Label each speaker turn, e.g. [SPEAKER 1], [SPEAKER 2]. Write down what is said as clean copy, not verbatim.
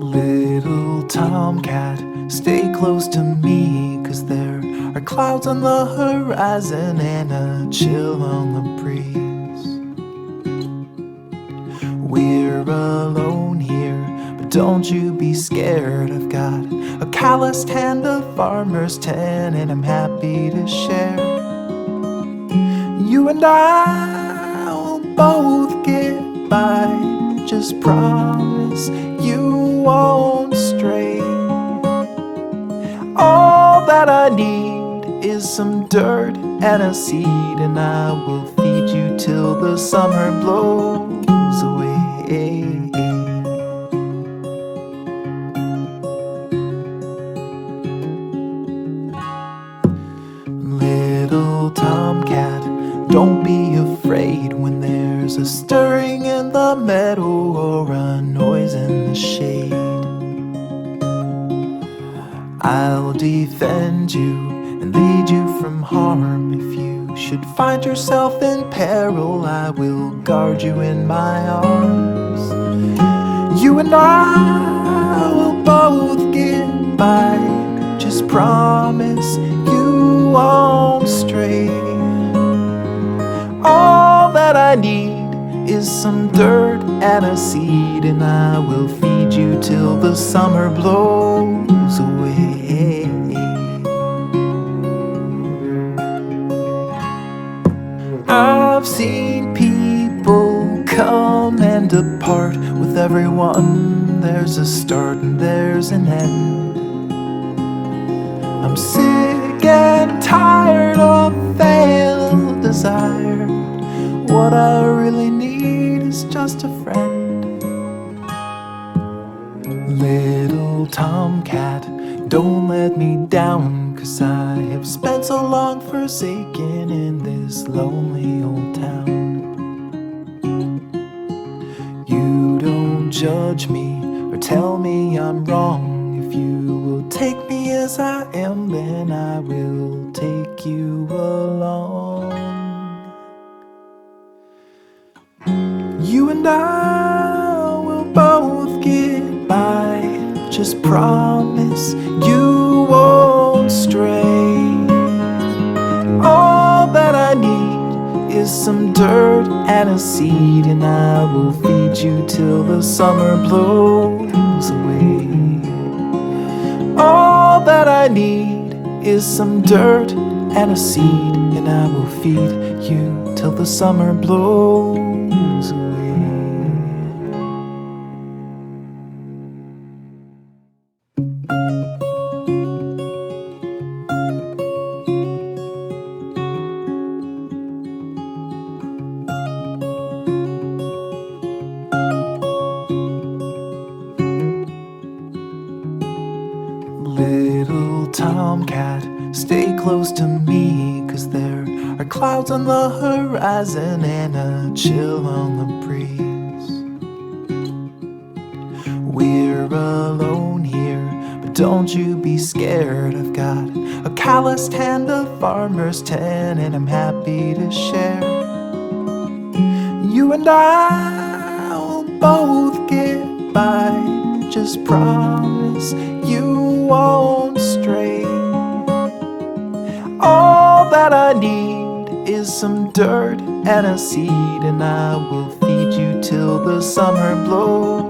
[SPEAKER 1] Little tomcat, stay close to me, 'cause there are clouds on the horizon and a chill on the breeze. We're alone here, but don't you be scared. I've got a calloused hand, a farmer's tan, and I'm happy to share. You and I will both get by, just promise you won't stray. All that I need is some dirt and a seed, and I will feed you till the summer blows away. Little tomcat, don't be afraid when there's a stirring in the meadow or a noise in the shade. I'll defend you and lead you from harm. If you should find yourself in peril, I will guard you in my arms. You and I will both get by, just promise you won't stray. All that I need is some dirt and a seed, and I will feed you till the summer blows away. I've seen people come and depart. With everyone there's a start and there's an end. I'm sick and tired of failed desire. What I really need is just a friend. Little tomcat, don't let me down, 'cause I have spent so long forsaken in this lonely old town. You don't judge me or tell me I'm wrong. If you will take me as I am, then I will take you along. You and I will both get by, just promise you won't stray. All that I need is some dirt and a seed, and I will feed you till the summer blows away. All that I need is some dirt and a seed, and I will feed you till the summer blows away. Little tomcat, stay close to me, 'cause there are clouds on the horizon and a chill on the breeze. We're alone here, but don't you be scared. I've got a calloused hand, a farmer's tan, and I'm happy to share. You and I will both get by, just promise you won't stray. All that I need is some dirt and a seed, and I will feed you till the summer blows